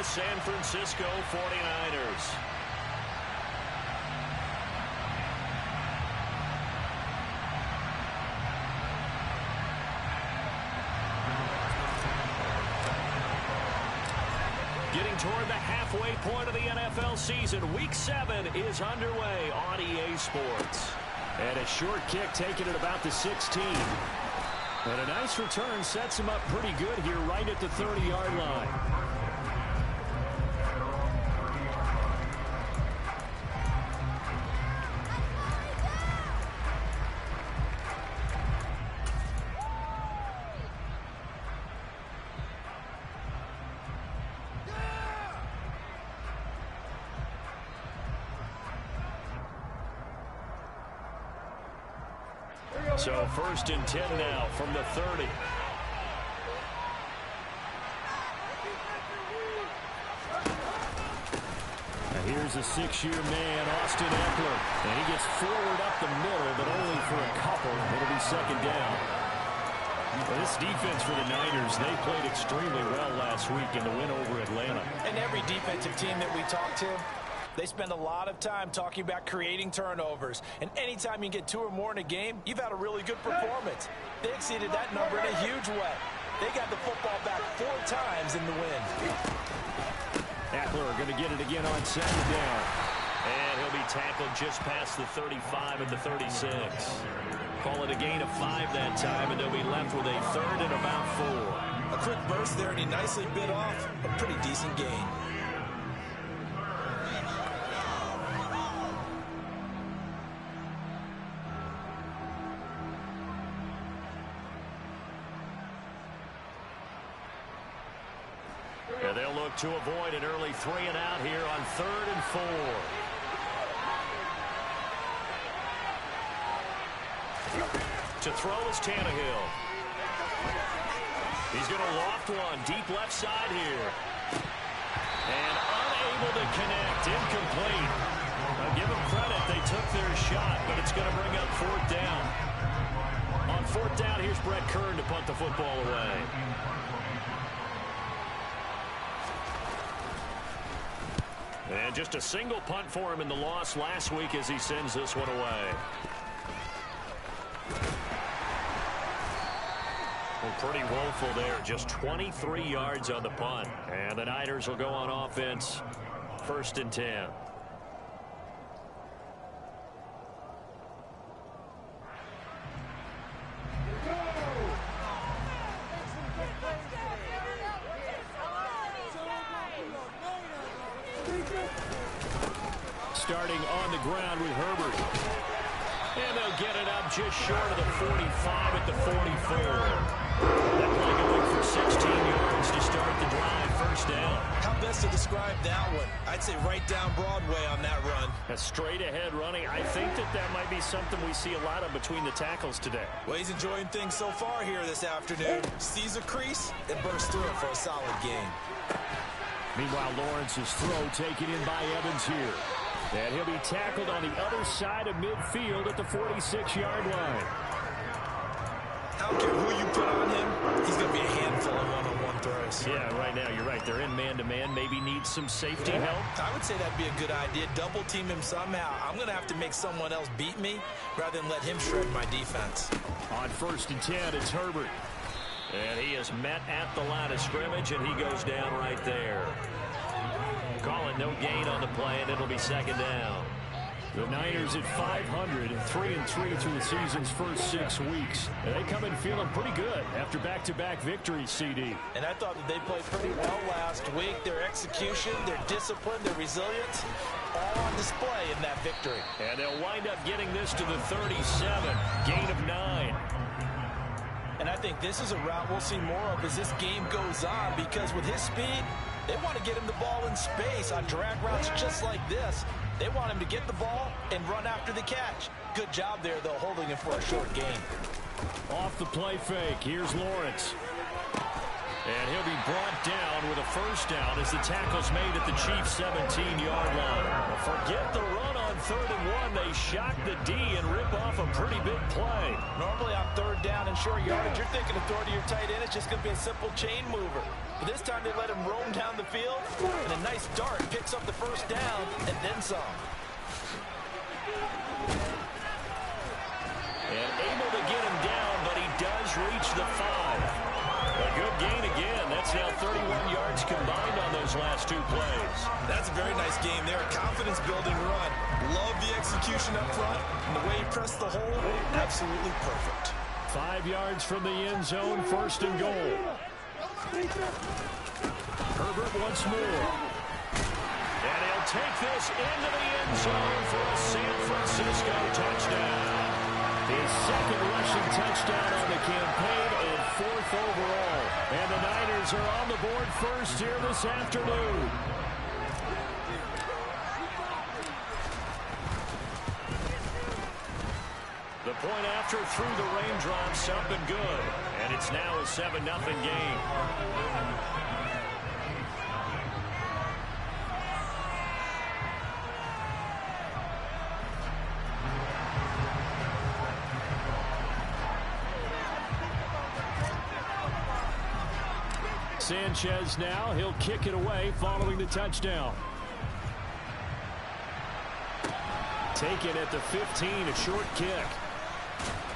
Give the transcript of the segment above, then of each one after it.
the San Francisco 49ers. Getting toward the halfway point of the NFL season. Week 7 is underway on EA Sports. And a short kick taken at about the 16. And a nice return sets him up pretty good here right at the 30-yard line. So 1st and 10 now from the 30. Now here's a 6-year man, Austin Eckler. And he gets forward up the middle, but only for a couple. It'll be 2nd down. Well, this defense for the Niners, they played extremely well last week in the win over Atlanta. And every defensive team that we talk to, they spend a lot of time talking about creating turnovers. And anytime you get 2 or more in a game, you've had a really good performance. They exceeded that number in a huge way. They got the football back 4 times in the win. Eckler going to get it again on 2nd down. And he'll be tackled just past the 35 and the 36. Call it a gain of 5 that time, and they'll be left with a 3rd and about 4. A quick burst there, and he nicely bit off a pretty decent gain. Yeah, they'll look to avoid an early 3 and out here on 3rd and 4. To throw is Tannehill. He's going to loft one deep left side here. And unable to connect. Incomplete. I'll give them credit. They took their shot, but it's going to bring up 4th down. On 4th down, here's Brett Kern to punt the football away. And just a single punt for him in the loss last week as he sends this one away. Well, pretty woeful there. Just 23 yards on the punt. And the Niners will go on offense. 1st and 10. Starting on the ground with Herbert. And they'll get it up just short of the 45 at the 44. That play going for 16 yards to start the drive. 1st down. How best to describe that one? I'd say right down Broadway on that run. A straight ahead running. I think that might be something we see a lot of between the tackles today. Well, he's enjoying things so far here this afternoon. Sees a crease and bursts through it for a solid gain. Meanwhile, Lawrence's throw taken in by Evans here. And he'll be tackled on the other side of midfield at the 46-yard line. I don't care who you put on him, he's going to be a handful of one-on-one throws. Yeah, right now, you're right. They're in man-to-man. Maybe needs some safety help. I would say that'd be a good idea. Double team him somehow. I'm going to have to make someone else beat me rather than let him shred my defense. On 1st and 10, it's Herbert. And he is met at the line of scrimmage, and he goes down right there. Call it no gain on the play, and it'll be 2nd down. The Niners at 500, 3-3 through the season's first 6 weeks. And they come in feeling pretty good after back-to-back victories, CD. And I thought that they played pretty well last week. Their execution, their discipline, their resilience, all on display in that victory. And they'll wind up getting this to the 37, gain of 9. And I think this is a route we'll see more of as this game goes on, because with his speed, they want to get him the ball in space on drag routes just like this. They want him to get the ball and run after the catch. Good job there, though, holding him for a short gain. Off the play fake, here's Lawrence. And he'll be brought down with a 1st down as the tackle's made at the Chiefs' 17-yard line. Forget the run on 3rd and 1. They shock the D and rip off a pretty big play. Normally on 3rd down and short yardage, you're thinking of throwing to your tight end. It's just going to be a simple chain mover. But this time they let him roam down the field, and a nice dart picks up the first down and then some. And able to get him down, but he does reach the 5. A good gain again. That's now 31 yards combined on those last 2 plays. That's a very nice game there. A confidence-building run. Love the execution up front. And the way he pressed the hole, absolutely perfect. 5 yards from the end zone, first and goal. Herbert once more. And he'll take this into the end zone for a San Francisco touchdown. His second rushing touchdown on the campaign and 4th overall. And the Niners are on the board first here this afternoon. The point after through the raindrops, something good. And it's now a 7-0 game. Sanchez now, he'll kick it away following the touchdown. Taken at the 15, a short kick.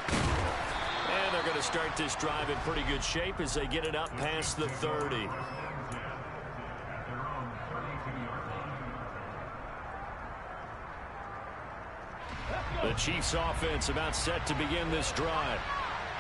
And they're going to start this drive in pretty good shape as they get it up past the 30. The Chiefs offense about set to begin this drive.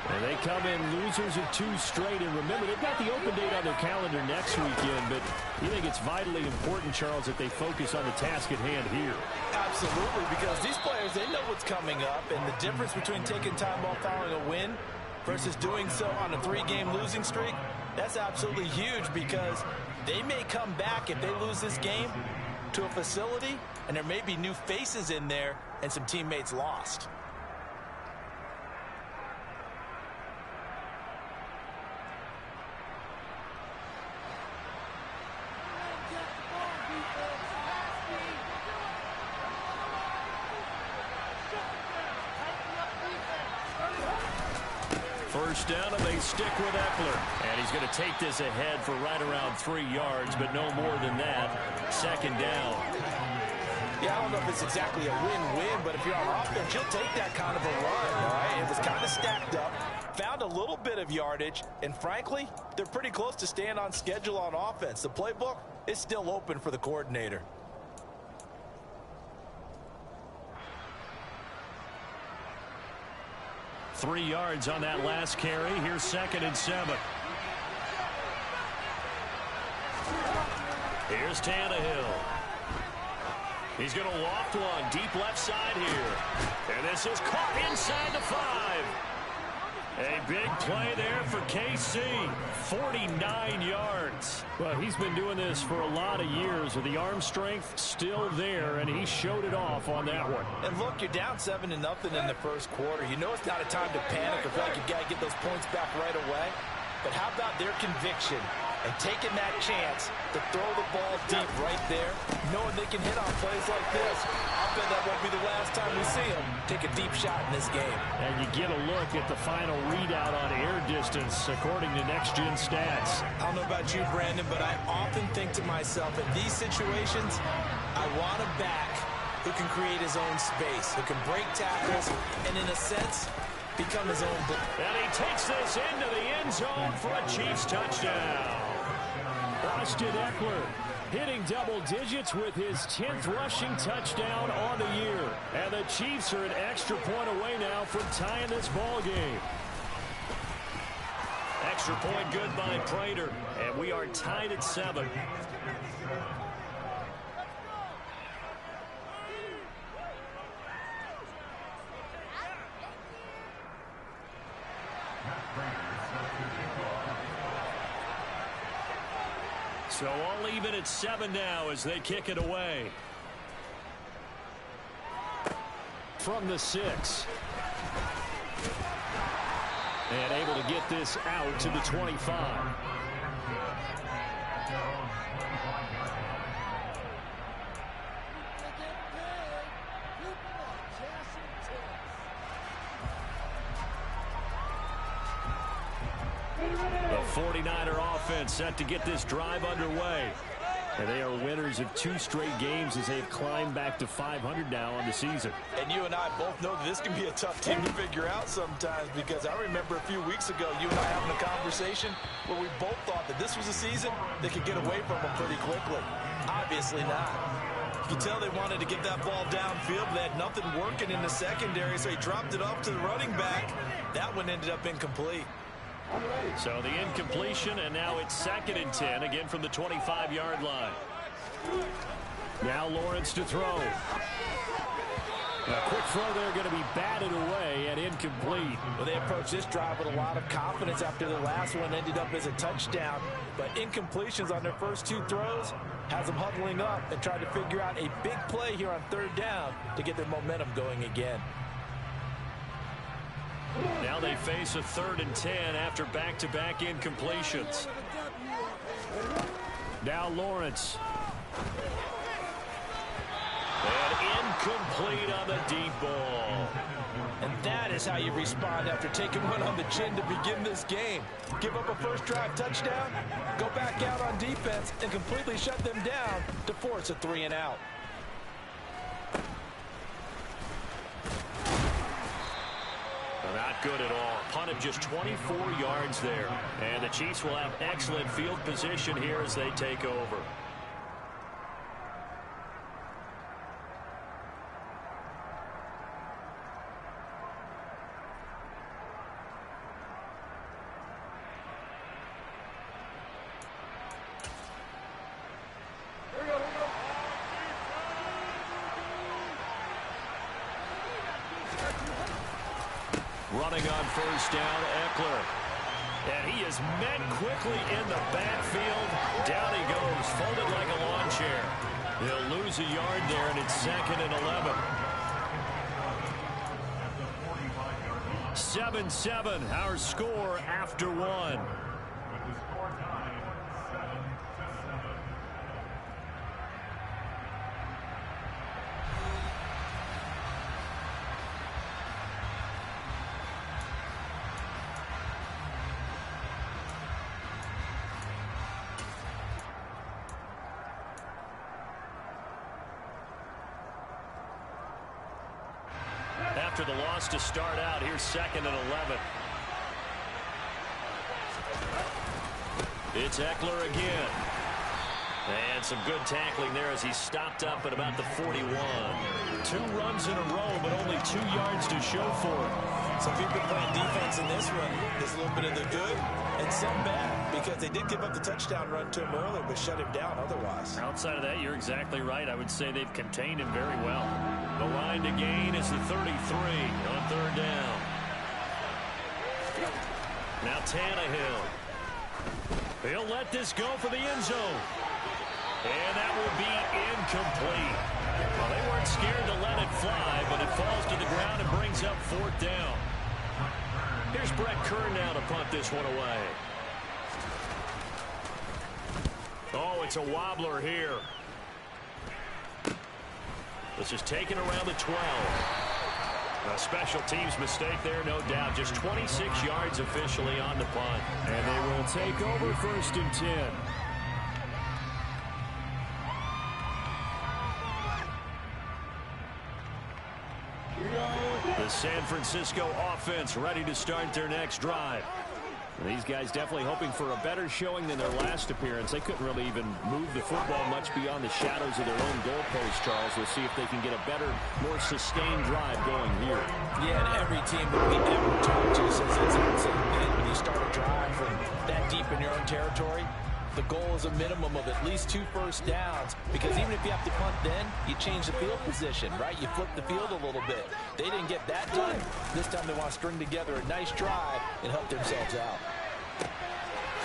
And they come in losers of 2 straight. And remember, they've got the open date on their calendar next weekend. But you think it's vitally important, Charles, that they focus on the task at hand here? Absolutely, because these players, they know what's coming up. And the difference between taking time off following a win versus doing so on a 3-game losing streak, that's absolutely huge, because they may come back if they lose this game to a facility, and there may be new faces in there and some teammates lost. First down, and they stick with Eckler. And he's going to take this ahead for right around 3 yards, but no more than that. Second down. Yeah, I don't know if it's exactly a win-win, but if you're on offense, you'll take that kind of a run, all right? It was kind of stacked up, found a little bit of yardage, and frankly, they're pretty close to staying on schedule on offense. The playbook is still open for the coordinator. Three yards on that last carry. Here's 2nd and 7. Here's Tannehill. He's going to loft one deep left side here. And this is caught inside the 5. A big play there for KC. 49 yards. Well, he's been doing this for a lot of years with the arm strength still there, and he showed it off on that one. And look, you're down 7-0 in the first quarter. You know it's not a time to panic or feel like you got to get those points back right away. But how about their conviction and taking that chance to throw the ball deep right there, knowing they can hit on plays like this? I'll bet that won't be the last time we see them take a deep shot in this game. And you get a look at the final readout on air distance, according to Next Gen Stats. I don't know about you, Brandon, but I often think to myself, in these situations, I want a back who can create his own space, who can break tackles, and in a sense, become his own bull. And he takes this into the end zone for a Chiefs touchdown. Austin Eckler hitting double digits with his 10th rushing touchdown on the year. And the Chiefs are an extra point away now from tying this ball game. Extra point good by Prater. And we are tied at 7. So all even at 7 now as they kick it away. From the 6. And able to get this out to the 25. The 49er offense set to get this drive underway. And they are winners of 2 straight games as they have climbed back to 500 now on the season. And you and I both know that this can be a tough team to figure out sometimes, because I remember a few weeks ago you and I having a conversation where we both thought that this was a season they could get away from them pretty quickly. Obviously not. You can tell they wanted to get that ball downfield. They had nothing working in the secondary, so he dropped it off to the running back. That one ended up incomplete. So the incompletion, and now it's 2nd and 10, again from the 25-yard line. Now Lawrence to throw. A quick throw there, going to be batted away and incomplete. Well, they approached this drive with a lot of confidence after the last one ended up as a touchdown. But incompletions on their first 2 throws has them huddling up and trying to figure out a big play here on 3rd down to get their momentum going again. Now they face a 3rd and 10 after back-to-back incompletions. Now Lawrence. And incomplete on the deep ball. And that is how you respond after taking one on the chin to begin this game. Give up a first drive touchdown, go back out on defense, and completely shut them down to force a 3 and out. Not good at all. Punted just 24 yards there. And the Chiefs will have excellent field position here as they take over. Running on first down, Eckler. And he is met quickly in the backfield. Down he goes, folded like a lawn chair. He'll lose a yard there, and it's 2nd and 11. 7-7, our score after 1. After the loss to start out, here's 2nd and 11. It's Eckler again. And some good tackling there as he stopped up at about the 41. 2 runs in a row, but only 2 yards to show for it. So if you've been playing defense in this one, there's a little bit of the good and some bad, because they did give up the touchdown run to him earlier, but shut him down otherwise. Outside of that, you're exactly right. I would say they've contained him very well. The line to gain is the 33 on 3rd down. Now Tannehill. He'll let this go for the end zone. And that will be incomplete. Well, they weren't scared to let it fly, but it falls to the ground and brings up 4th down. Here's Brett Kern now to punt this one away. Oh, it's a wobbler here. This is taken around the 12. A special teams mistake there, no doubt. Just 26 yards officially on the punt. And they will take over 1st and 10. The San Francisco offense ready to start their next drive. These guys definitely hoping for a better showing than their last appearance. They couldn't really even move the football much beyond the shadows of their own goalpost, Charles. We'll see if they can get a better, more sustained drive going here. Yeah, and every team that we ever talked to says it's the same thing. When you start a drive from that deep in your own territory, the goal is a minimum of at least 2 first downs, because even if you have to punt then, you change the field position, right? You flip the field a little bit. They didn't get that done. This time they want to string together a nice drive and help themselves out.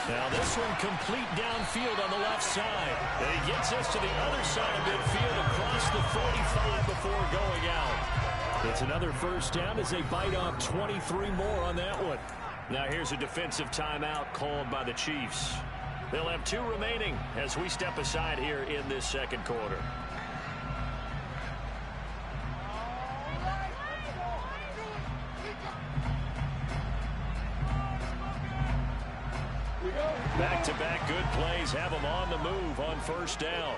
Now this one complete downfield on the left side. And he gets us to the other side of midfield across the 45 before going out. It's another first down as they bite off 23 more on that one. Now here's a defensive timeout called by the Chiefs. They'll have 2 remaining as we step aside here in this 2nd quarter. first down.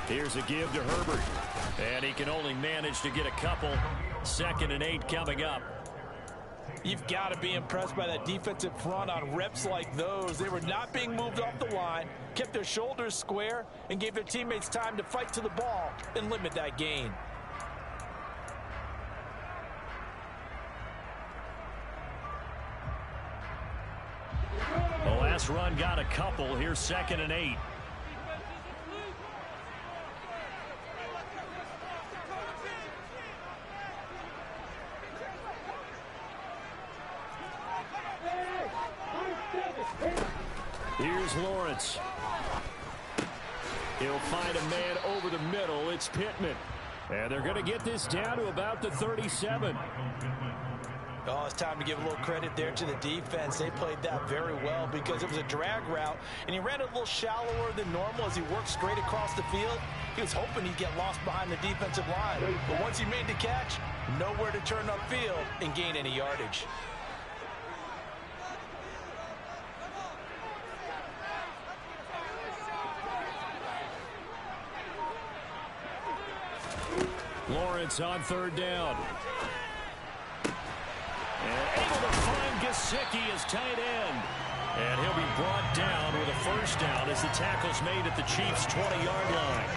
Here's a give to Herbert. And he can only manage to get a couple. 2nd and 8 coming up. You've got to be impressed by that defensive front on reps like those. They were not being moved off the line, kept their shoulders square, and gave their teammates time to fight to the ball and limit that gain. The last run got a couple. Here's 2nd and 8. Here's Lawrence. He'll find a man over the middle. It's Pittman. And they're going to get this down to about the 37. Oh, it's time to give a little credit there to the defense. They played that very well because it was a drag route, and he ran it a little shallower than normal as he worked straight across the field. He was hoping he'd get lost behind the defensive line. But once he made the catch, nowhere to turn upfield and gain any yardage. Lawrence on 3rd down. And able to find Gesicki as tight end. And he'll be brought down with a first down as the tackle's made at the Chiefs' 20-yard line.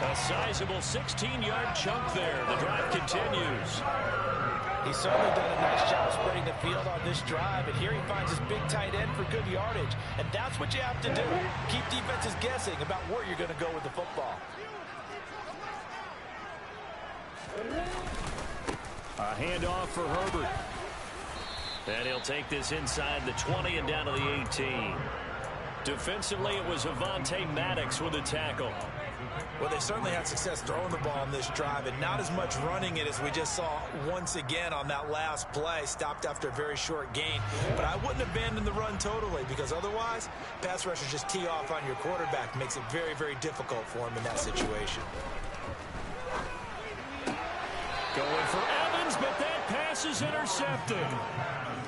A sizable 16-yard chunk there. The drive continues. He's certainly done a nice job spreading the field on this drive, and here he finds his big tight end for good yardage. And that's what you have to do. Keep defenses guessing about where you're going to go with the football. A handoff for Herbert. And he'll take this inside the 20 and down to the 18. Defensively, it was Avonte Maddox with a tackle. Well, they certainly had success throwing the ball on this drive, and not as much running it as we just saw once again on that last play. Stopped after a very short gain. But I wouldn't abandon the run totally, because otherwise, pass rushers just tee off on your quarterback. Makes it very, very difficult for him in that situation. Going for Evans, but that pass is intercepted.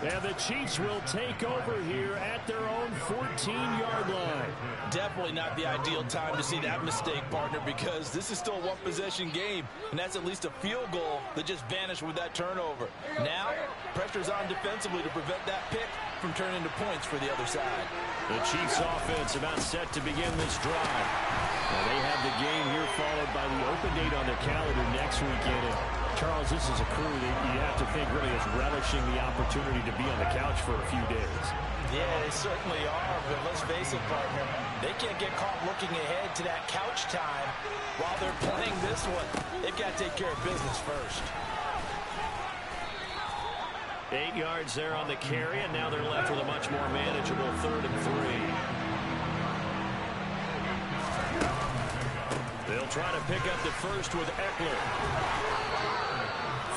And the Chiefs will take over here at their own 14-yard line. Definitely not the ideal time to see that mistake, partner, because this is still a one-possession game, and that's at least a field goal that just vanished with that turnover. Now, pressure's on defensively to prevent that pick from turning into points for the other side. The Chiefs offense about set to begin this drive. Well, they have the game here followed by the open date on their calendar next weekend. And Charles, this is a crew that you have to think really is relishing the opportunity to be on the couch for a few days. Yeah, they certainly are, but let's face it, partner, they can't get caught looking ahead to that couch time while they're playing this one. They've got to take care of business first. 8 yards there on the carry, and now they're left with a much more manageable 3rd and 3. They'll try to pick up the first with Eckler.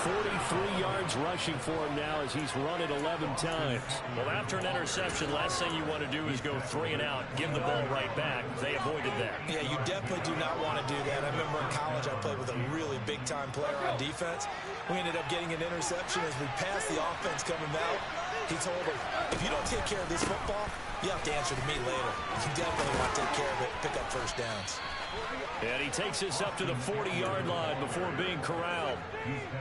43 yards rushing for him now as he's run it 11 times. Well, after an interception, last thing you want to do is go 3 and out, give the ball right back. They avoided that. Yeah, you definitely do not want to do that. I remember in college I played with a really big-time player on defense. We ended up getting an interception as we passed the offense coming out. He told him, if you don't take care of this football, you have to answer to me later. You definitely want to take care of it, pick up first downs. And he takes this up to the 40-yard line before being corralled.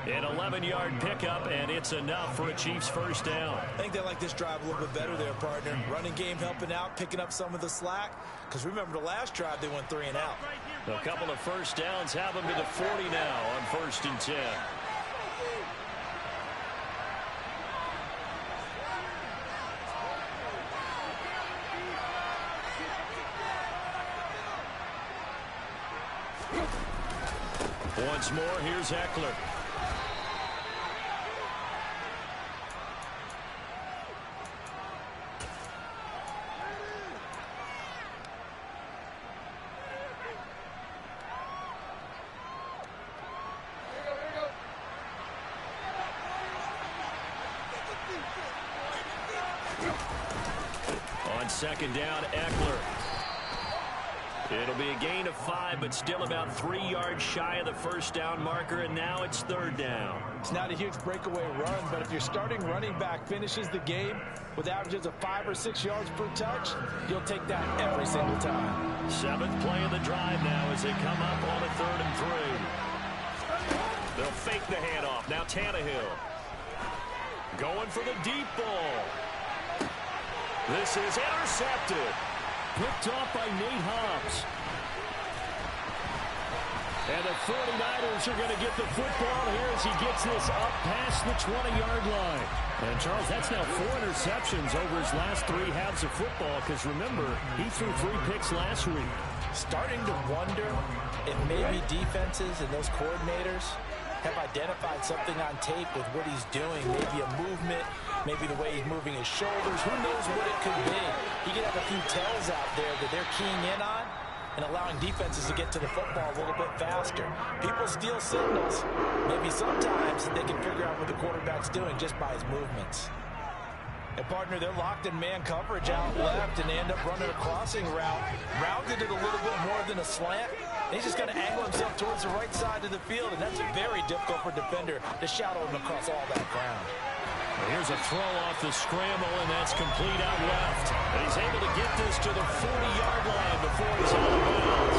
An 11-yard pickup, and it's enough for a Chiefs first down. I think they like this drive a little bit better there, partner. Running game helping out, picking up some of the slack. Because remember the last drive, they went 3 and out. A couple of first downs have them to the 40 now on 1st and 10. Once more, here's Eckler. On 2nd down, Eckler. It'll be a gain of 5, but still about 3 yards shy of the first down marker, and now it's 3rd down. It's not a huge breakaway run, but if your starting running back finishes the game with averages of 5 or 6 yards per touch, you'll take that every single time. 7th play of the drive now as they come up on a 3rd and 3. They'll fake the handoff. Now Tannehill going for the deep ball. This is intercepted. Picked off by Nate Hobbs. And the 49ers are going to get the football here as he gets this up past the 20-yard line. And, Charles, that's now 4 interceptions over his last 3 halves of football because, remember, he threw 3 picks last week. Starting to wonder if maybe defenses and those coordinators have identified something on tape with what he's doing. Maybe a movement, maybe the way he's moving his shoulders. Who knows what it could be? He could have a few tells out there that they're keying in on and allowing defenses to get to the football a little bit faster. People steal signals. Maybe sometimes they can figure out what the quarterback's doing just by his movements. And, partner, they're locked in man coverage out left, and they end up running a crossing route. Rounded it a little bit more than a slant. And he's just going to angle himself towards the right side of the field, and that's very difficult for a defender to shadow him across all that ground. Here's a throw off the scramble, and that's complete out left. And he's able to get this to the 40-yard line before he's out of bounds.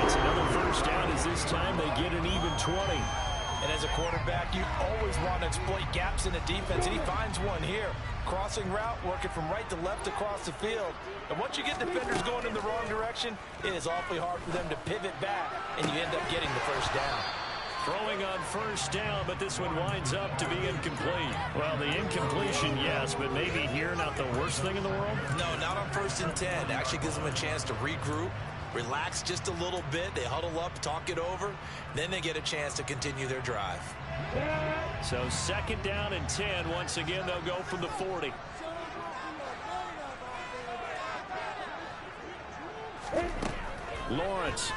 That's another first down as this time they get an even 20. And as a quarterback, you always want to exploit gaps in the defense, and he finds one here. Crossing route, working from right to left across the field. And once you get defenders going in the wrong direction, it is awfully hard for them to pivot back, and you end up getting the first down. Throwing on first down, but this one winds up to be incomplete. Well, the incompletion, yes, but maybe here not the worst thing in the world? No, not on 1st and 10. Actually gives them a chance to regroup, relax just a little bit. They huddle up, talk it over. Then they get a chance to continue their drive. So 2nd down and 10. Once again, they'll go from the 40. Lawrence.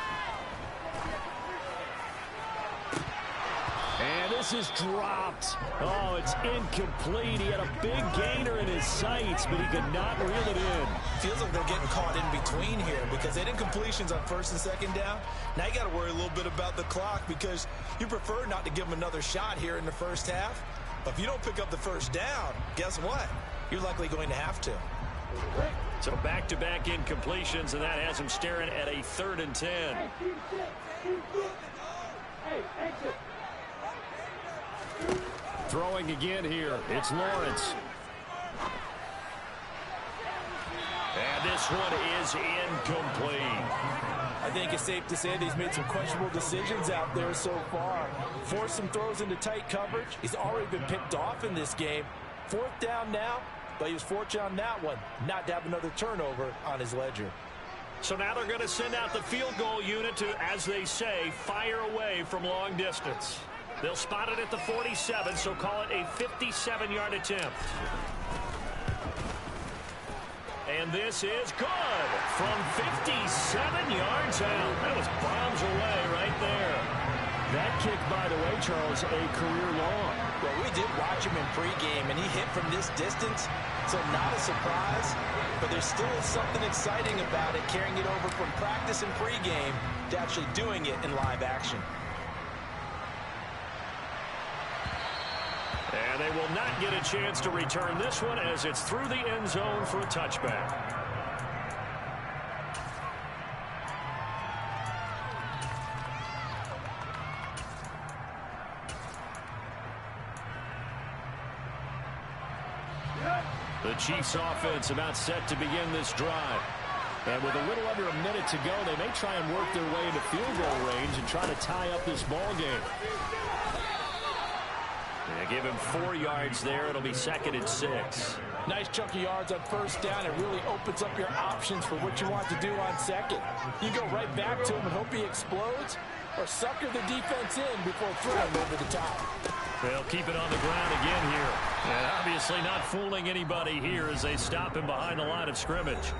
And this is dropped. Oh, it's incomplete. He had a big gainer in his sights, but he could not reel it in. Feels like they're getting caught in between here because they had incompletions on 1st and 2nd down. Now you got to worry a little bit about the clock because you prefer not to give them another shot here in the first half. But if you don't pick up the first down, guess what? You're likely going to have to. So back-to-back incompletions, and that has him staring at a 3rd and 10. Throwing again here. It's Lawrence. And this one is incomplete. I think it's safe to say that he's made some questionable decisions out there so far. Forced some throws into tight coverage. He's already been picked off in this game. 4th down now, but he was fortunate on that one not to have another turnover on his ledger. So now they're going to send out the field goal unit to, as they say, fire away from long distance. They'll spot it at the 47, so call it a 57-yard attempt. And this is good from 57 yards out. That was bombs away right there. That kick, by the way, Charles, a career long. Well, we did watch him in pregame, and he hit from this distance, so not a surprise. But there's still something exciting about it, carrying it over from practice and pregame to actually doing it in live action. And they will not get a chance to return this one as it's through the end zone for a touchback. The Chiefs offense about set to begin this drive. And with a little under a minute to go, they may try and work their way into field goal range and try to tie up this ball game. They give him 4 yards there. It'll be 2nd and 6. Nice chunk of yards on 1st down. It really opens up your options for what you want to do on 2nd. You go right back to him and hope he explodes, or sucker the defense in before throwing over the top. They'll keep it on the ground again here. And obviously not fooling anybody here as they stop him behind the line of scrimmage.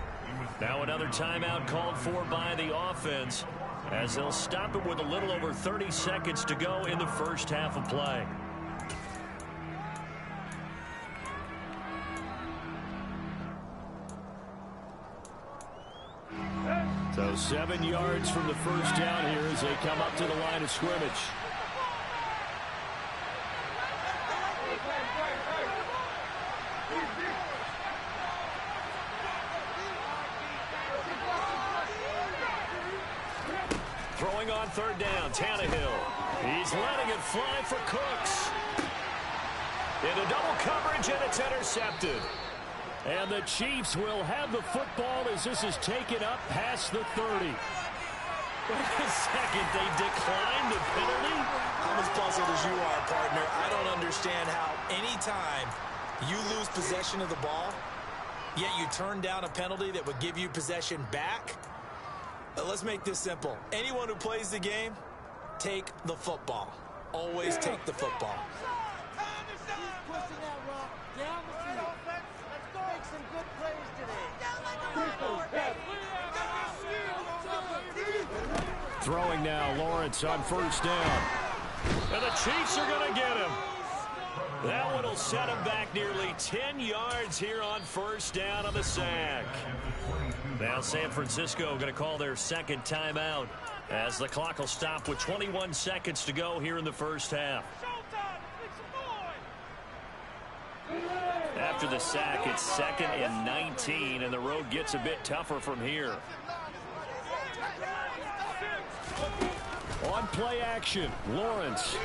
Now another timeout called for by the offense as they'll stop it with a little over 30 seconds to go in the first half of play. So 7 yards from the first down here as they come up to the line of scrimmage. Throwing on third down, Tannehill. He's letting it fly for Cooks. Into double coverage, and it's intercepted. And the Chiefs will have the football as this is taken up past the 30. Wait a second, they declined the penalty? I'm as puzzled as you are, partner. I don't understand how any time you lose possession of the ball, yet you turn down a penalty that would give you possession back. Let's make this simple. Anyone who plays the game, take the football. Always take the football. Throwing now, Lawrence on first down. And the Chiefs are going to get him. That one will set him back nearly 10 yards here on first down on the sack. Now San Francisco going to call their second timeout as the clock will stop with 21 seconds to go here in the first half. After the sack, it's 2nd and 19, and the road gets a bit tougher from here. On play action, Lawrence.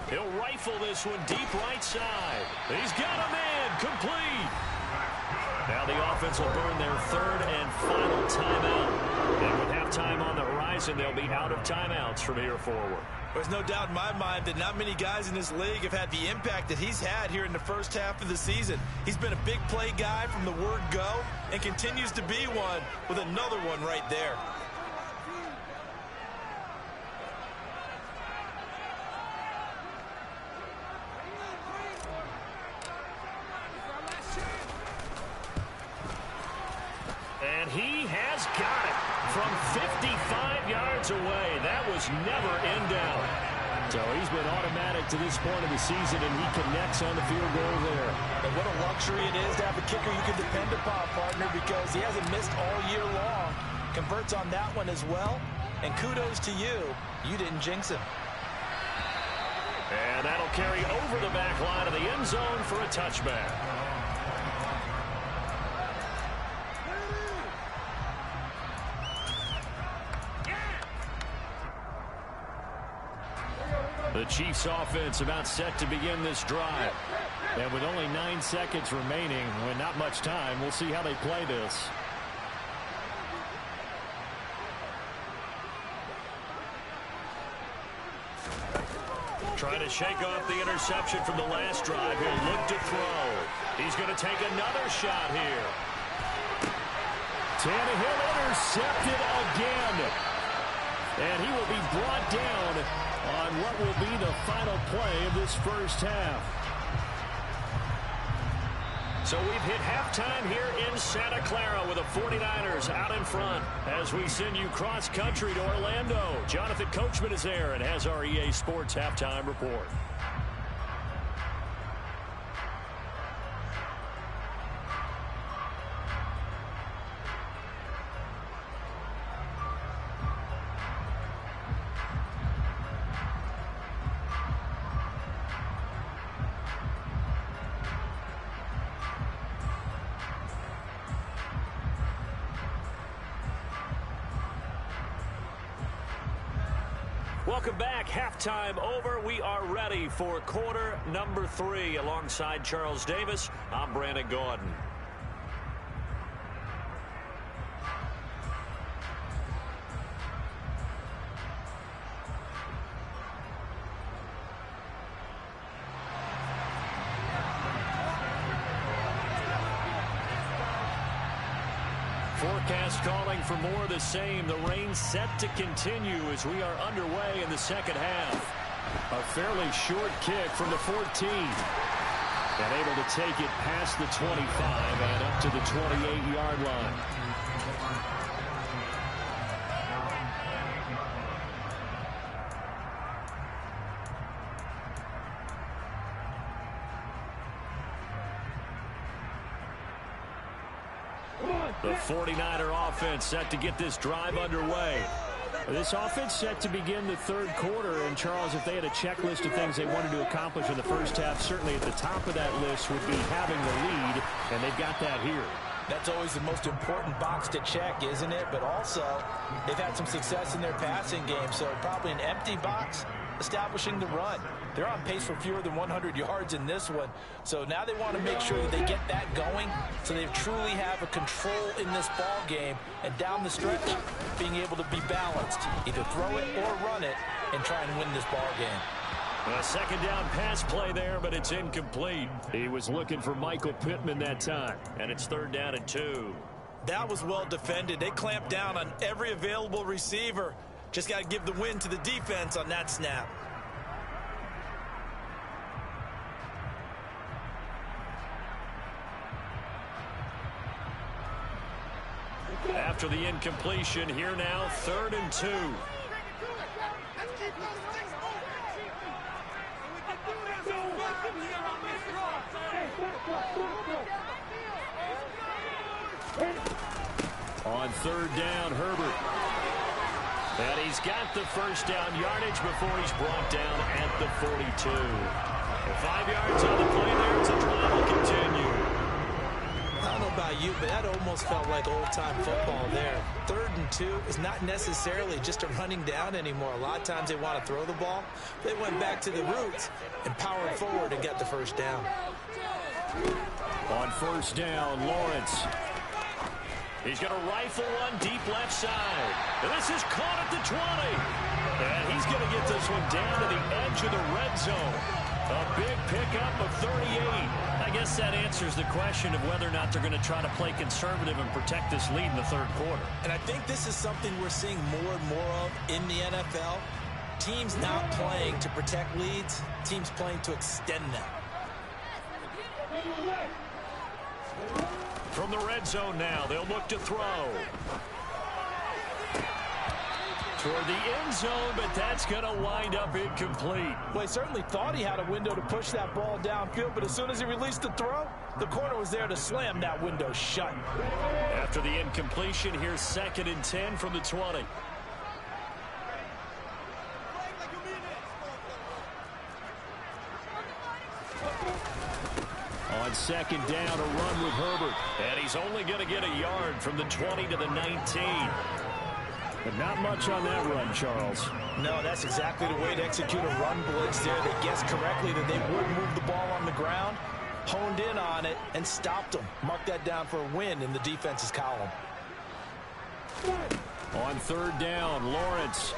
He'll rifle this one deep right side. He's got a man complete. Now the offense will burn their third and final timeout. And with halftime on the horizon, they'll be out of timeouts from here forward. There's no doubt in my mind that not many guys in this league have had the impact that he's had here in the first half of the season. He's been a big play guy from the word go and continues to be one with another one right there. And he has got it from 55 yards away. That was never in doubt. So he's been automatic to this point of the season, and he connects on the field goal there. And what a luxury it is to have a kicker you can depend upon, partner, because he hasn't missed all year long. Converts on that one as well. And kudos to you. You didn't jinx him. And that'll carry over the back line of the end zone for a touchback. The Chiefs offense about set to begin this drive. And with only 9 seconds remaining, with not much time, we'll see how they play this. Trying to shake off the interception from the last drive. He'll look to throw. He's going to take another shot here. Tannehill intercepted again. And he will be brought down on what will be the final play of this first half. So we've hit halftime here in Santa Clara with the 49ers out in front as we send you cross-country to Orlando. Jonathan Coachman is there and has our EA Sports halftime report. Welcome back. Halftime over. We are ready for quarter number 3. Alongside Charles Davis, I'm Brandon Gaudin. Forecast calling for more of the same. The rain set to continue as we are underway in the second half. A fairly short kick from the 14. And able to take it past the 25 and up to the 28-yard line. The 49er offense set to get this drive underway. This offense set to begin the third quarter, and Charles, if they had a checklist of things they wanted to accomplish in the first half, certainly at the top of that list would be having the lead, and they've got that here. That's always the most important box to check, isn't it? But also, they've had some success in their passing game, so probably an empty box establishing the run. They're on pace for fewer than 100 yards in this one, so now they want to make sure that they get that going so they truly have a control in this ball game, and down the stretch, being able to be balanced, either throw it or run it, and try and win this ball game. A second down pass play there, but it's incomplete. He was looking for Michael Pittman that time. And it's 3rd down and 2. That was well defended. They clamped down on every available receiver. Just got to give the win to the defense on that snap. After the incompletion, here now, 3rd and 2. On 3rd down, Herbert. And he's got the first down yardage before he's brought down at the 42. 5 yards on the play there as the drive will continue. I don't know about you, but that almost felt like old-time football there. 3rd and 2 is not necessarily just a running down anymore. A lot of times they want to throw the ball. They went back to the roots and powered forward and got the first down. On 1st down, Lawrence. He's going to rifle one deep left side. And this is caught at the 20. And he's going to get this one down to the edge of the red zone. A big pickup of 38. I guess that answers the question of whether or not they're going to try to play conservative and protect this lead in the 3rd quarter. And I think this is something we're seeing more and more of in the NFL. Teams not playing to protect leads, teams playing to extend them. From the red zone now, they'll look to throw. Toward the end zone, but that's going to wind up incomplete. Well, he certainly thought he had a window to push that ball downfield, but as soon as he released the throw, the corner was there to slam that window shut. After the incompletion, here's 2nd and 10 from the 20. On 2nd down, a run with Herbert. And he's only going to get a yard from the 20 to the 19. But not much on that run, Charles. No, that's exactly the way to execute a run blitz there. They guessed correctly that they would move the ball on the ground, honed in on it, and stopped them. Mark that down for a win in the defense's column. On 3rd down, Lawrence.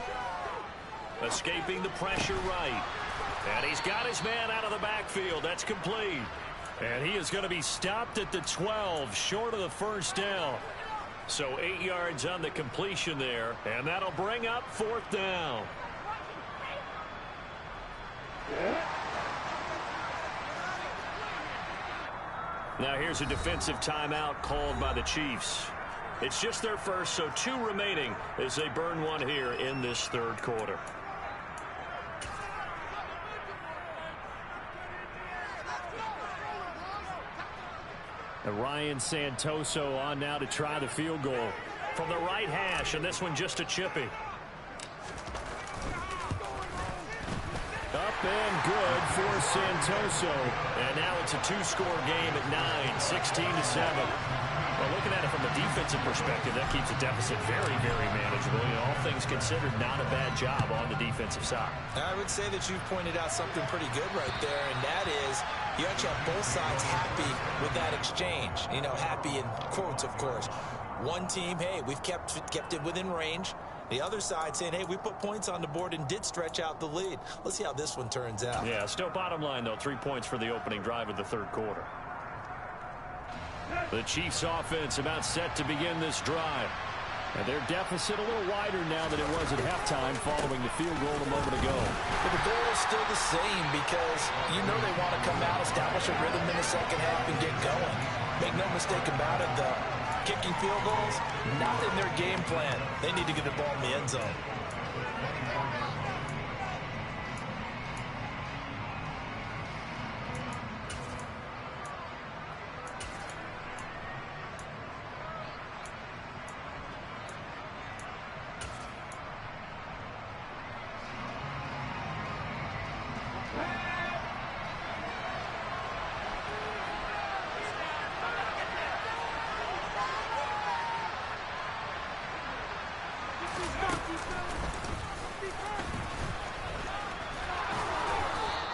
Escaping the pressure right. And he's got his man out of the backfield. That's complete. And he is going to be stopped at the 12, short of the first down. So 8 yards on the completion there, and that'll bring up 4th down. Now here's a defensive timeout called by the Chiefs. It's just their first, so 2 remaining as they burn one here in this 3rd quarter. And Ryan Santoso on now to try the field goal from the right hash, and this one just a chippy. Up and good for Santoso. And now it's a 2-score game at 9, 16-7. Well, looking at it from a defensive perspective, that keeps the deficit very, very manageable. You know, all things considered, not a bad job on the defensive side. I would say that you've pointed out something pretty good right there, and that is you actually have both sides happy with that exchange. You know, happy in quotes, of course. One team, hey, we've kept it within range. The other side saying, hey, we put points on the board and did stretch out the lead. Let's see how this one turns out. Yeah, still bottom line, though, 3 points for the opening drive of the 3rd quarter. The Chiefs offense about set to begin this drive. And their deficit a little wider now than it was at halftime following the field goal a moment ago. But the goal is still the same because you know they want to come out, establish a rhythm in the second half, and get going. Make no mistake about it, though. Kicking field goals, not in their game plan. They need to get the ball in the end zone.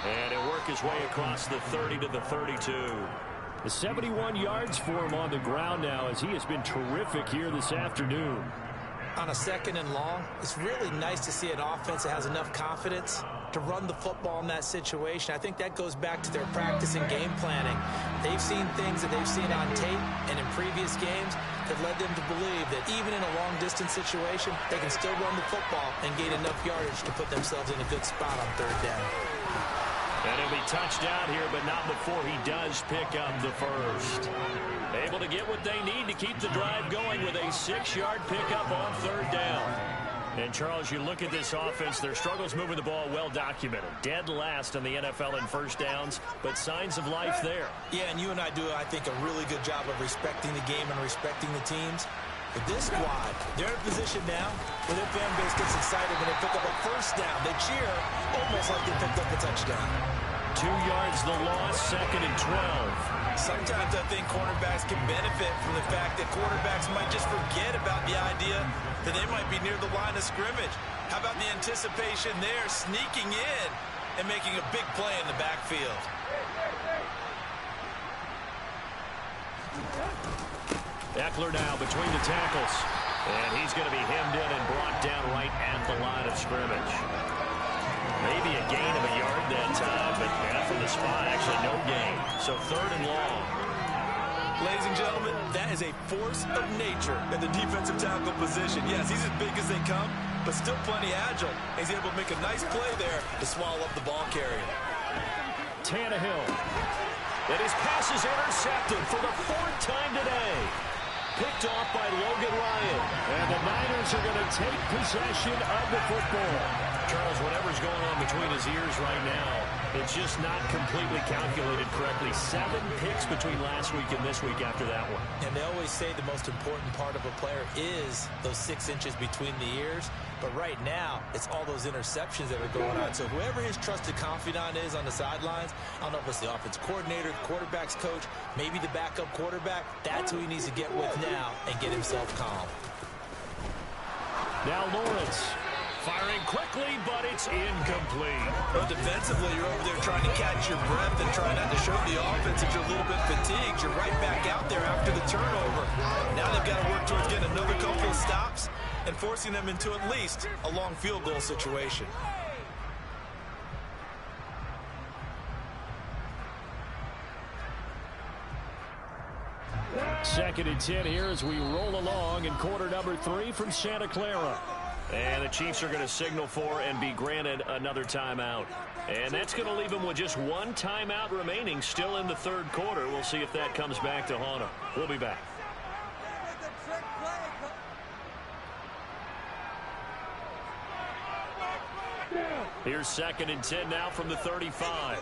And he'll work his way across the 30 to the 32. The 71 yards for him on the ground now, as he has been terrific here this afternoon. On a 2nd and long, it's really nice to see an offense that has enough confidence to run the football in that situation. I think that goes back to their practice and game planning. They've seen things that they've seen on tape and in previous games that led them to believe that even in a long-distance situation, they can still run the football and gain enough yardage to put themselves in a good spot on 3rd down. And he'll be touched down here, but not before he does pick up the first. Able to get what they need to keep the drive going with a 6-yard pickup on 3rd down. And, Charles, you look at this offense, their struggles moving the ball well documented. Dead last in the NFL in first downs, but signs of life there. Yeah, and you and I do, I think, a really good job of respecting the game and respecting the teams. But this squad, they're in a position now where their fan base gets excited when they pick up a first down. They cheer almost like they picked up a touchdown. 2 yards the loss, 2nd and 12. Sometimes I think cornerbacks can benefit from the fact that quarterbacks might just forget about the idea that they might be near the line of scrimmage. How about the anticipation there, sneaking in and making a big play in the backfield? Eckler now between the tackles. And he's going to be hemmed in and brought down right at the line of scrimmage. Maybe a gain of a yard that time, but from the spot, actually no gain. So 3rd and long. Ladies and gentlemen, that is a force of nature in the defensive tackle position. Yes, he's as big as they come, but still plenty agile. He's able to make a nice play there to swallow up the ball carrier. Tannehill. And his pass is intercepted for the 4th time today. Picked off by Logan Ryan. And the Niners are going to take possession of the football. Charles, whatever's going on between his ears right now, it's just not completely calculated correctly. 7 picks between last week and this week after that one. And they always say the most important part of a player is those 6 inches between the ears. But right now, it's all those interceptions that are going on. So whoever his trusted confidant is on the sidelines, I don't know if it's the offense coordinator, the quarterback's coach, maybe the backup quarterback, that's who he needs to get with now and get himself calm. Now Lawrence. Firing quickly, but it's incomplete. But defensively, you're over there trying to catch your breath and trying not to show the offense that you're a little bit fatigued. You're right back out there after the turnover. Now they've got to work towards getting another couple of stops and forcing them into at least a long field goal situation. Second and 10 here as we roll along in quarter number 3 from Santa Clara. And the Chiefs are going to signal for and be granted another timeout. And that's going to leave them with just 1 timeout remaining still in the 3rd quarter. We'll see if that comes back to haunt them. We'll be back. Here's 2nd and 10 now from the 35.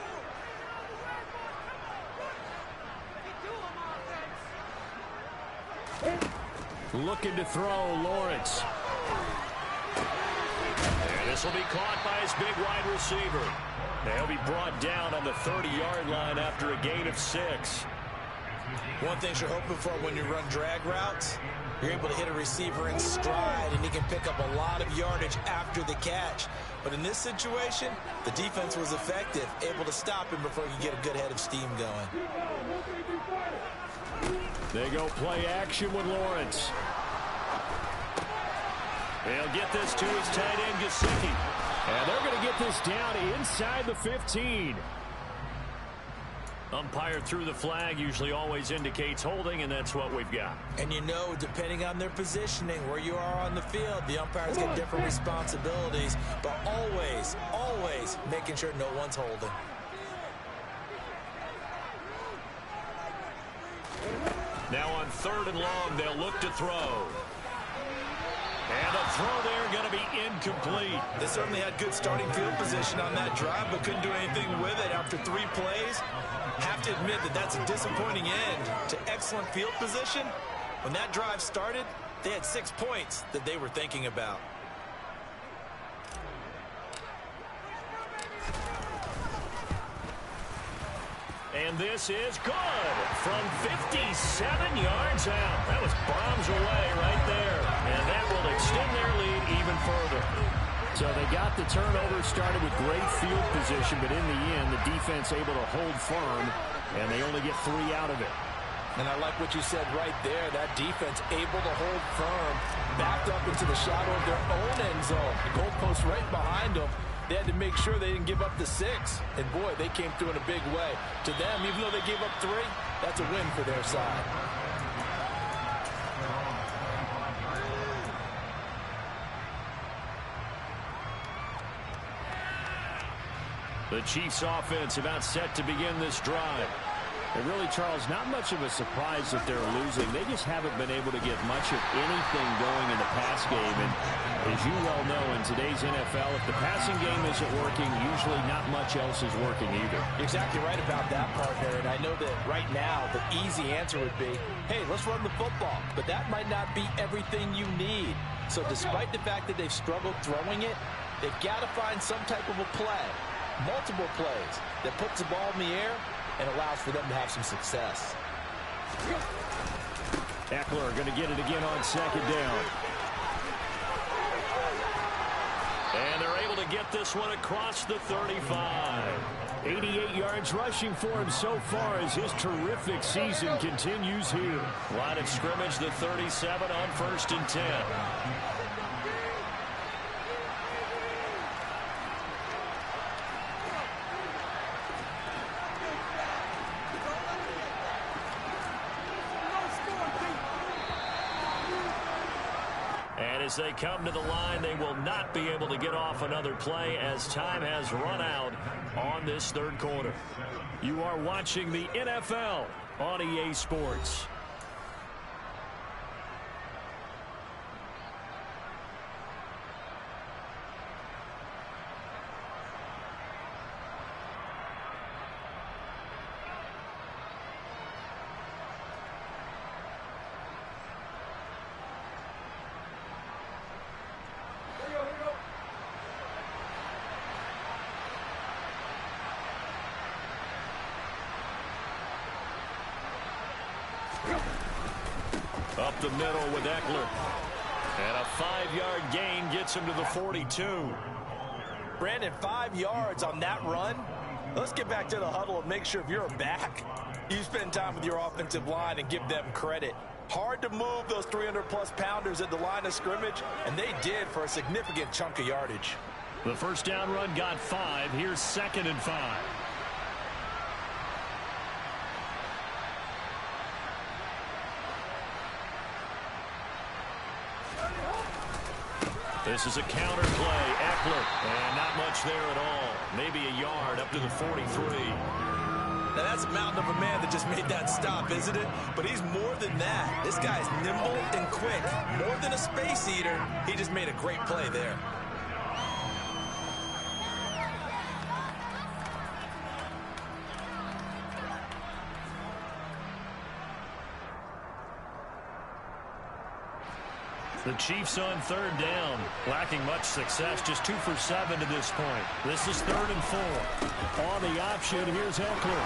Looking to throw, Lawrence. And this will be caught by his big wide receiver. They'll be brought down on the 30-yard line after a gain of 6. One thing you're hoping for when you run drag routes, you're able to hit a receiver in stride, and he can pick up a lot of yardage after the catch. But in this situation, the defense was effective, able to stop him before he could get a good head of steam going. They go play action with Lawrence. They'll get this to his tight end, Gesicki. And they're going to get this down inside the 15. Umpire threw the flag, usually always indicates holding, and that's what we've got. And you know, depending on their positioning, where you are on the field, the umpires get different responsibilities, but always, always making sure no one's holding. Now on 3rd and long, they'll look to throw. And a throw there going to be incomplete. They certainly had good starting field position on that drive, but couldn't do anything with it after 3 plays. Have to admit that that's a disappointing end to excellent field position. When that drive started, they had 6 points that they were thinking about. And this is good from 57 yards out. That was bombs away right there. And that will extend their lead even further. So they got the turnover started with great field position, but in the end, the defense able to hold firm, and they only get 3 out of it. And I like what you said right there. That defense able to hold firm, backed up into the shadow of their own end zone. The goalpost right behind them. They had to make sure they didn't give up the 6. And, boy, they came through in a big way. To them, even though they gave up 3, that's a win for their side. The Chiefs offense about set to begin this drive. And really, Charles, not much of a surprise that they're losing. They just haven't been able to get much of anything going in the pass game. And as you well know, in today's NFL, if the passing game isn't working, usually not much else is working either. You're exactly right about that, partner. And I know that right now the easy answer would be, hey, let's run the football. But that might not be everything you need. So despite the fact that they've struggled throwing it, they've got to find some type of a play, multiple plays, that puts the ball in the air and allows for them to have some success. Eckler going to get it again on 2nd down. And they're able to get this one across the 35. 88 yards rushing for him so far as his terrific season continues here. Line of scrimmage, the 37 on 1st and 10. As they come to the line, they will not be able to get off another play as time has run out on this 3rd quarter. You are watching the NFL on EA Sports. Up the middle with Eckler. And a 5-yard gain gets him to the 42. Brandon, 5 yards on that run. Let's get back to the huddle and make sure if you're a back, you spend time with your offensive line and give them credit. Hard to move those 300-plus pounders at the line of scrimmage, and they did for a significant chunk of yardage. The first down run got 5. Here's 2nd and 5. This is a counter play. Eckler. And not much there at all. Maybe a yard up to the 43. Now that's a mountain of a man that just made that stop, isn't it? But he's more than that. This guy's nimble and quick. More than a space eater. He just made a great play there. The Chiefs on 3rd down. Lacking much success. Just 2 for 7 to this point. This is 3rd and 4. On the option, here's Eckler.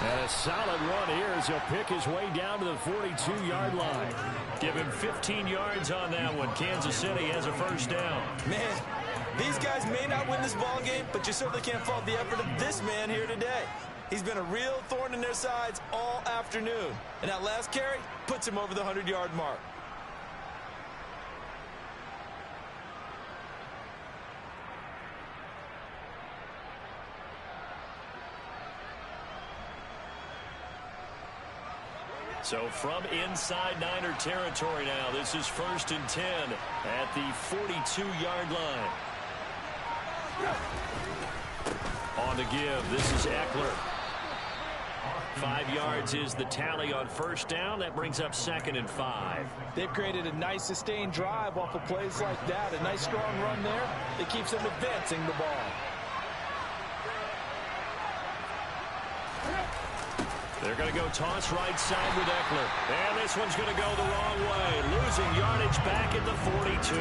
And a solid run here as he'll pick his way down to the 42-yard line. Give him 15 yards on that one. Kansas City has a first down. Man, these guys may not win this ball game, but you certainly can't fault the effort of this man here today. He's been a real thorn in their sides all afternoon. And that last carry puts him over the 100-yard mark. So from inside Niner territory now, this is 1st and 10 at the 42-yard line. On the give, this is Eckler. 5 yards is the tally on first down. That brings up 2nd and 5. They've created a nice sustained drive off of plays like that. A nice strong run there that keeps them advancing the ball. They're going to go toss right side with Eckler. And this one's going to go the wrong way. Losing yardage back at the 42.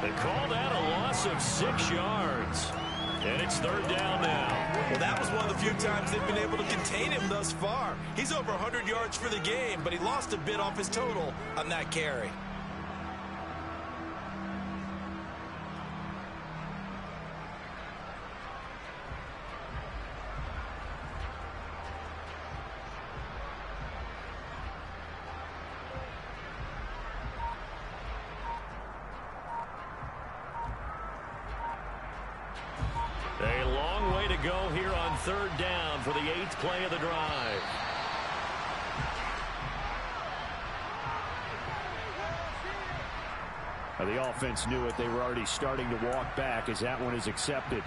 They call that a loss of 6 yards. And it's 3rd down now. Well, that was one of the few times they've been able to contain him thus far. He's over 100 yards for the game, but he lost a bit off his total on that carry. go here on 3rd down for the 8th play of the drive. Well, the offense knew it. They were already starting to walk back as that one is accepted.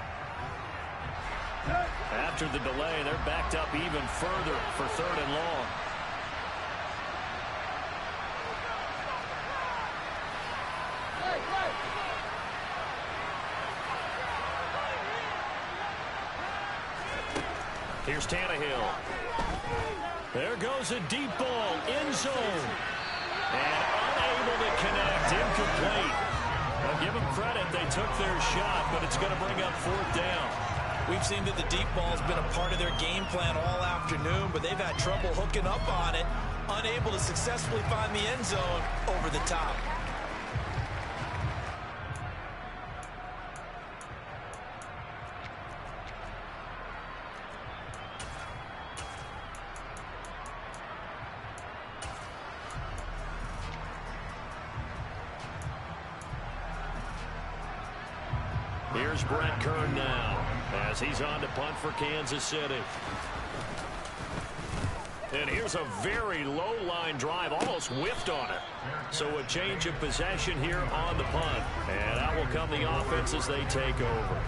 After the delay, they're backed up even further for 3rd and long. Here's Tannehill. There goes a deep ball, end zone. And unable to connect, incomplete. Well, give them credit, they took their shot, but it's going to bring up 4th down. We've seen that the deep ball's been a part of their game plan all afternoon, but they've had trouble hooking up on it, unable to successfully find the end zone over the top. Here's Brett Kern now as he's on to punt for Kansas City. And here's a very low line drive, almost whiffed on it. So a change of possession here on the punt. And out will come the offense as they take over.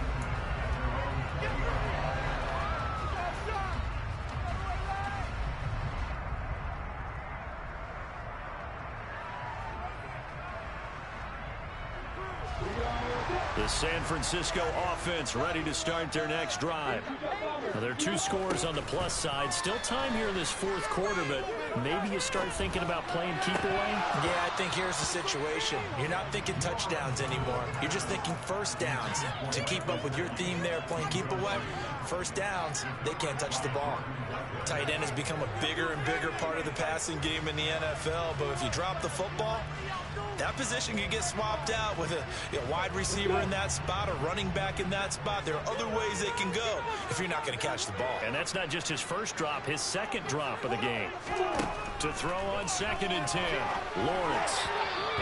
The San Francisco offense ready to start their next drive. Now, there are 2 scores on the plus side. Still time here in this 4th quarter, but maybe you start thinking about playing keep away? Yeah, I think here's the situation. You're not thinking touchdowns anymore. You're just thinking first downs. To keep up with your theme there, playing keep away, first downs, they can't touch the ball. Tight end has become a bigger and bigger part of the passing game in the NFL, but if you drop the football, that position can get swapped out with a wide receiver in that spot, a running back in that spot. There are other ways they can go if you're not going to catch the ball. And that's not just his first drop, his 2nd drop of the game. To throw on 2nd and 10, Lawrence.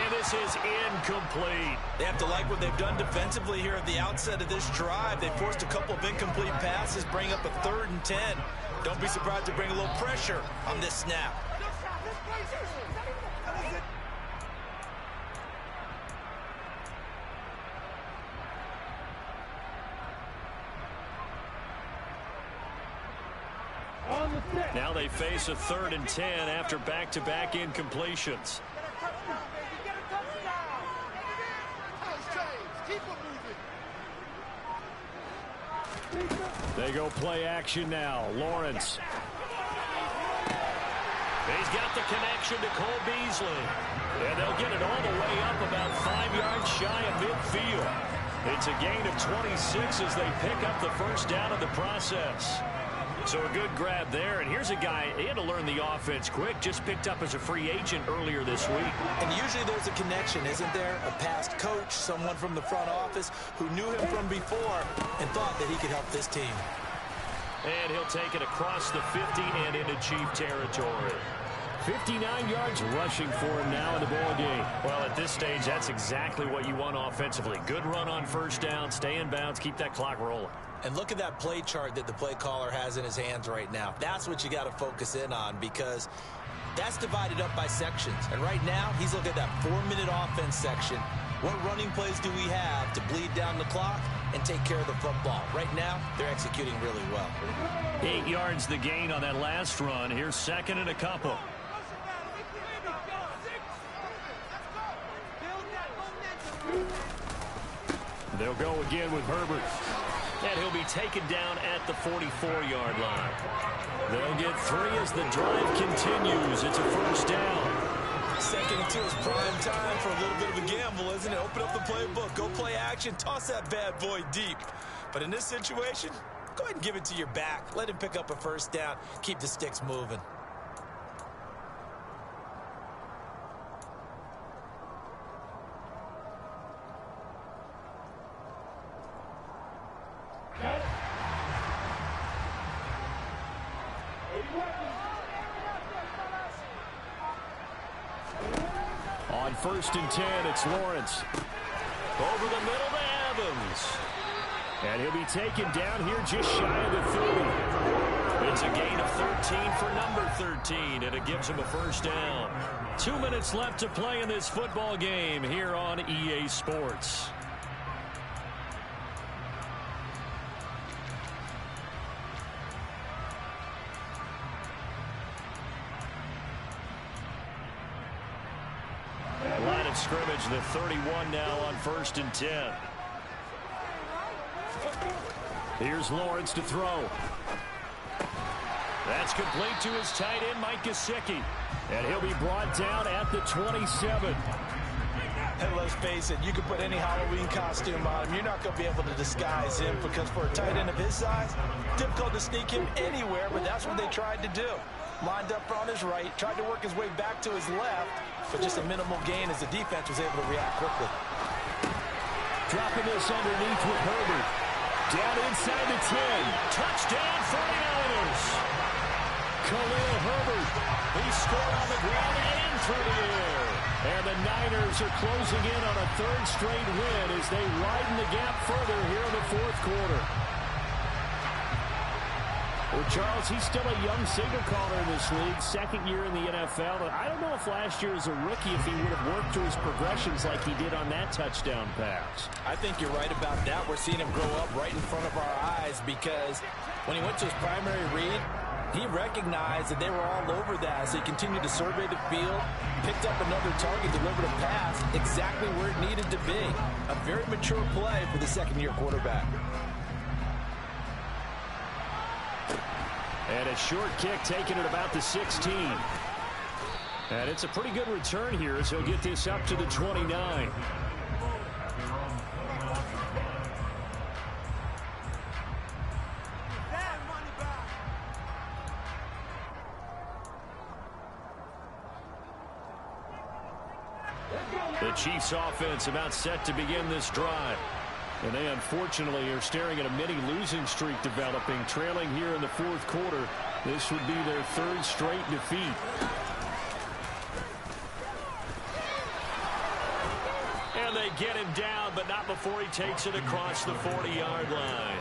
And this is incomplete. They have to like what they've done defensively here at the outset of this drive. They forced a couple of incomplete passes, bring up a 3rd and 10. Don't be surprised to bring a little pressure on this snap. Now they face a 3rd and 10 after back-to-back incompletions. They go play action now. Lawrence. He's got the connection to Cole Beasley. And they'll get it all the way up about 5 yards shy of midfield. It's a gain of 26 as they pick up the first down of the process. So a good grab there, and here's a guy, he had to learn the offense quick, just picked up as a free agent earlier this week. And usually there's a connection, isn't there? A past coach, someone from the front office who knew him from before and thought that he could help this team. And he'll take it across the 50 and into Chief territory. 59 yards rushing for him now in the ball game. Well, at this stage, that's exactly what you want offensively. Good run on first down, stay in bounds, keep that clock rolling. And look at that play chart that the play caller has in his hands right now. That's what you got to focus in on, because that's divided up by sections. And right now, he's looking at that 4-minute offense section. What running plays do we have to bleed down the clock and take care of the football? Right now, they're executing really well. 8 yards the gain on that last run. Here's 2nd and a couple. They'll go again with Herbert. And he'll be taken down at the 44-yard line. They'll get 3 as the drive continues. It's a first down. 2nd and 2 is prime time for a little bit of a gamble, isn't it? Open up the playbook, go play action, toss that bad boy deep. But in this situation, go ahead and give it to your back. Let him pick up a first down. Keep the sticks moving. On 1st and 10, it's Lawrence. Over the middle to Evans. And he'll be taken down here just shy of the 30. It's a gain of 13 for number 13, and it gives him a first down. 2 minutes left to play in this football game here on EA Sports. Line of scrimmage, the 31 now on 1st and 10. Here's Lawrence to throw. That's complete to his tight end, Mike Gesicki. And he'll be brought down at the 27. And let's face it, you can put any Halloween costume on him. You're not going to be able to disguise him because for a tight end of his size, difficult to sneak him anywhere, but that's what they tried to do. Lined up on his right, tried to work his way back to his left, but just a minimal gain as the defense was able to react quickly. Dropping this underneath with Herbert. Down inside the 10. Touchdown 49ers. Khalil Herbert. He scored on the ground and through the air. And the Niners are closing in on a 3rd straight win as they widen the gap further here in the 4th quarter. Well, Charles, he's still a young signal caller in this league, 2nd year in the NFL. And I don't know if last year as a rookie if he would have worked through his progressions like he did on that touchdown pass. I think you're right about that. We're seeing him grow up right in front of our eyes because when he went to his primary read, he recognized that they were all over that. So he continued to survey the field, picked up another target, delivered a pass exactly where it needed to be. A very mature play for the 2nd-year quarterback. And a short kick taken at about the 16. And it's a pretty good return here as he'll get this up to the 29. The Chiefs offense about set to begin this drive. And they unfortunately are staring at a mini losing streak developing, trailing here in the 4th quarter. This would be their 3rd straight defeat. And they get him down, but not before he takes it across the 40-yard line.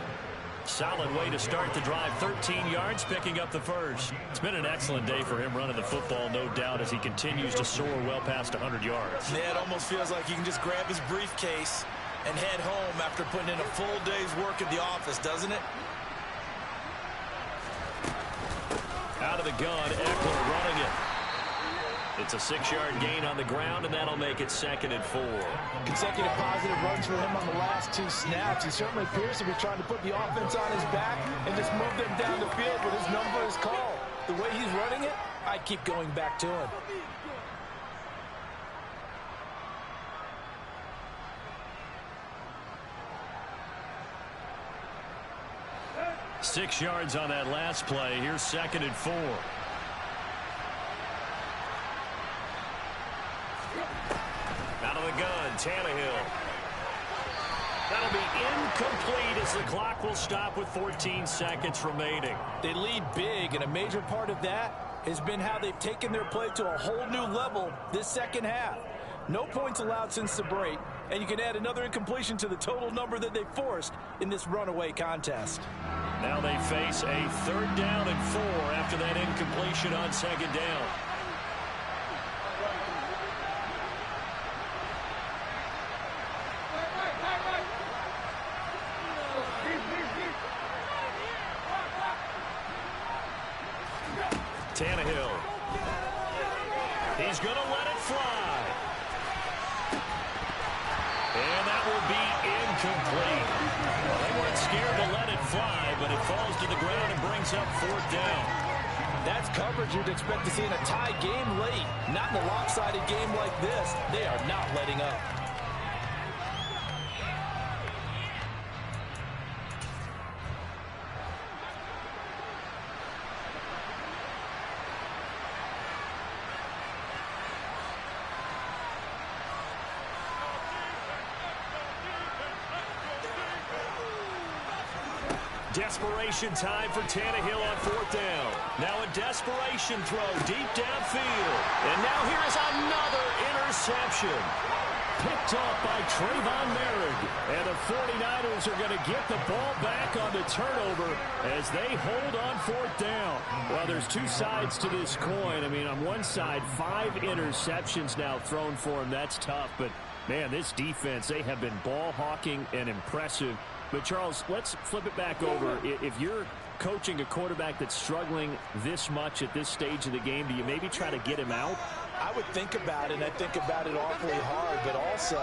Solid way to start the drive. 13 yards, picking up the first. It's been an excellent day for him running the football, no doubt, as he continues to soar well past 100 yards. Yeah, it almost feels like he can just grab his briefcase and head home after putting in a full day's work at the office, doesn't it? Out of the gun, Eckler running it. It's a 6-yard gain on the ground, and that'll make it 2nd and 4. Consecutive positive runs for him on the last 2 snaps. He certainly appears to be trying to put the offense on his back and just move them down the field with his number is called. The way he's running it, I'd keep going back to him. 6 yards on that last play. Here's 2nd and 4. Out of the gun, Tannehill. That'll be incomplete as the clock will stop with 14 seconds remaining. They lead big, and a major part of that has been how they've taken their play to a whole new level this 2nd half. No points allowed since the break, and you can add another incompletion to the total number that they forced in this runaway contest. Now they face a 3rd down and 4 after that incompletion on 2nd down. Tannehill. He's going to let it fly. And that will be incomplete. Well, they weren't scared to let it fly, but it falls to the ground and brings up 4th down. That's coverage you'd expect to see in a tie game late. Not in a lopsided game like this. They are not letting up. Desperation time for Tannehill on 4th down. Now a desperation throw deep downfield. And now here is another interception. picked off by Trayvon Merrick. And the 49ers are going to get the ball back on the turnover as they hold on fourth down. Well, there's two sides to this coin. I mean, on one side, 5 interceptions now thrown for him. That's tough. But, man, this defense, they have been ball hawking and impressive. But, Charles, let's flip it back over. If you're coaching a quarterback that's struggling this much at this stage of the game, do you maybe try to get him out? I would think about it, and I think about it awfully hard, but also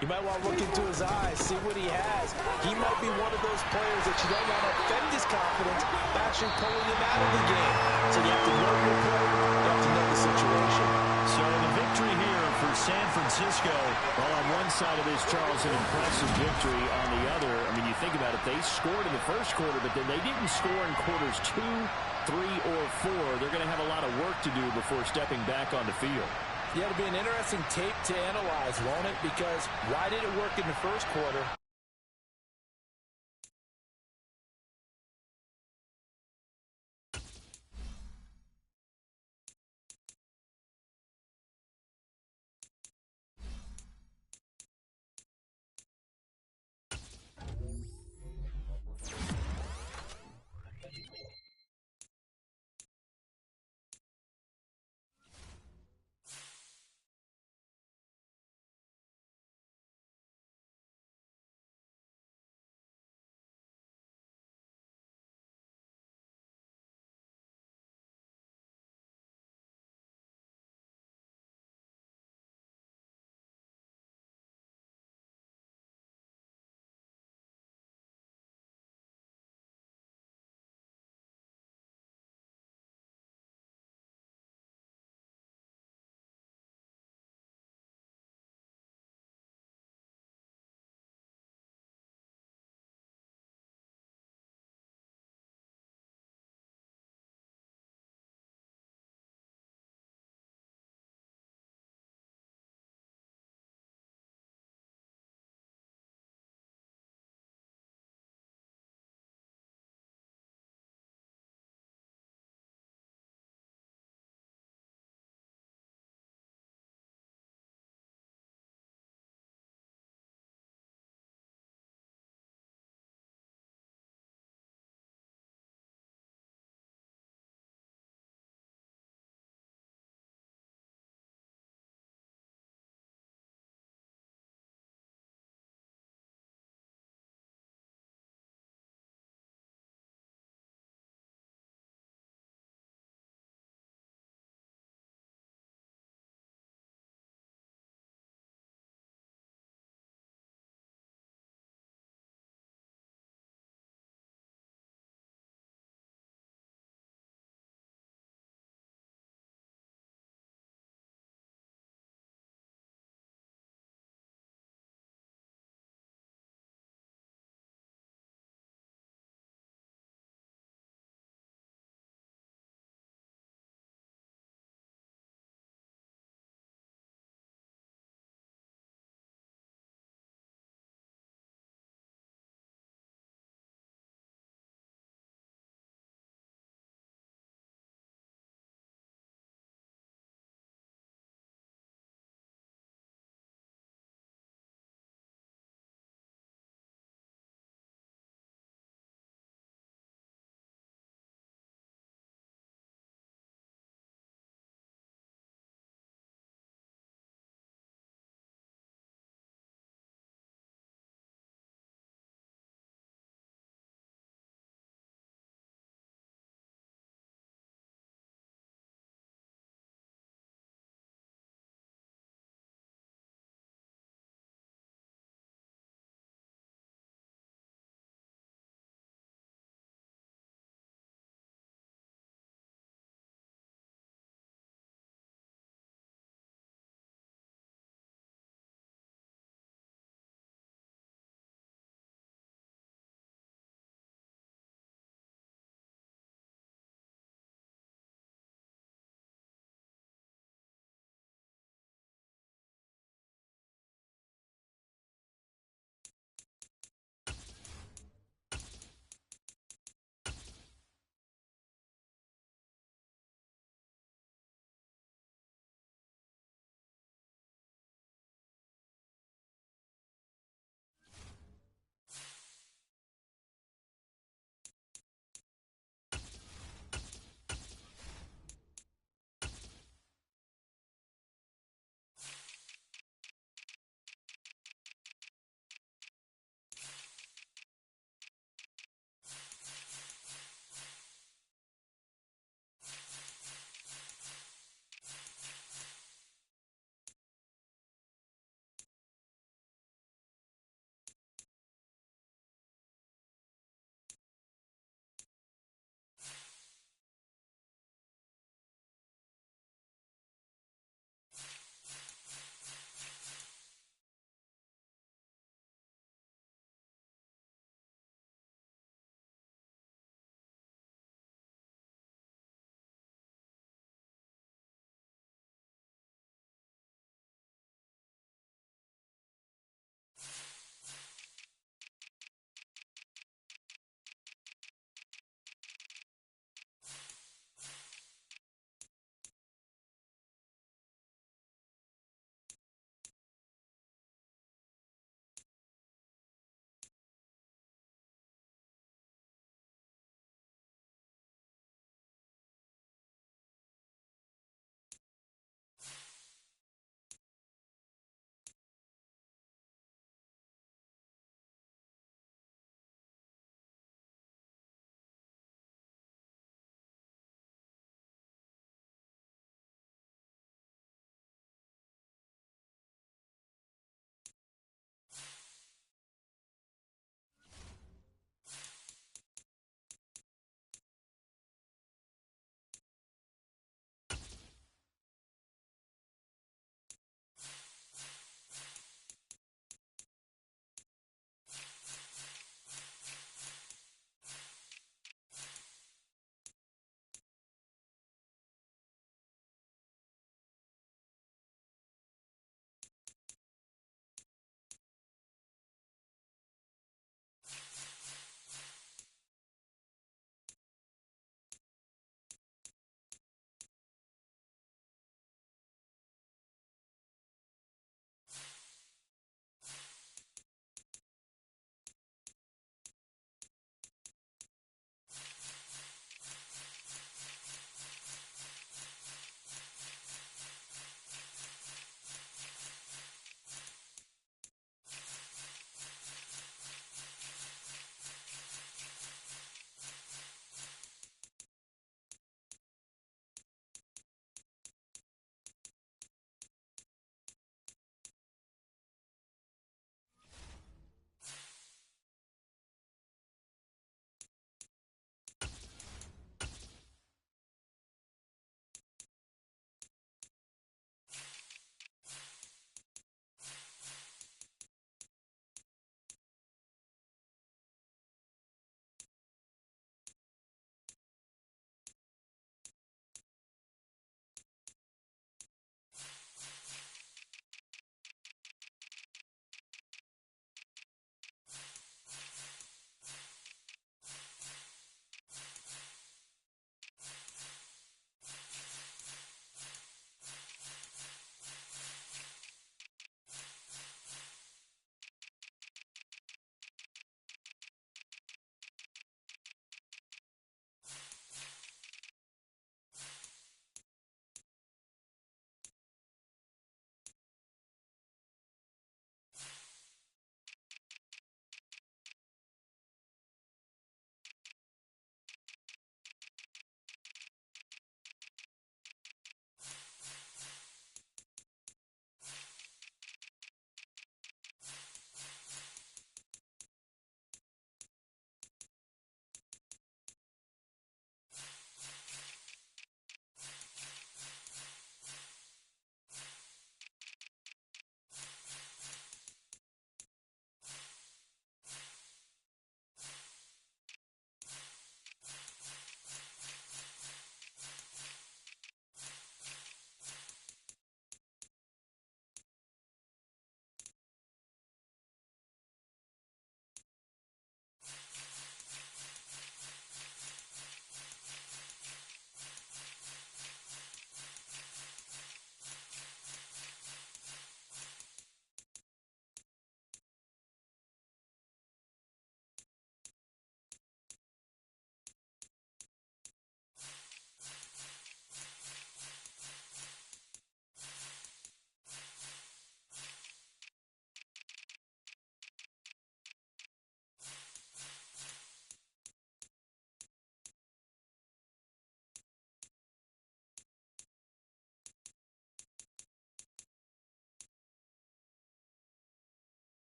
you might want to look into his eyes, see what he has. He might be one of those players that you don't want to affect his confidence by actually pulling him out of the game. So you have to know your player, you have to know the situation. So the victory here for San Francisco. Well, on one side of this, Charles, an impressive victory. On the other, I mean, you think about it, they scored in the first quarter, but then they didn't score in quarters 2, 3, or 4. They're going to have a lot of work to do before stepping back on the field. Yeah, it'll be an interesting tape to analyze, won't it? Because why did it work in the first quarter?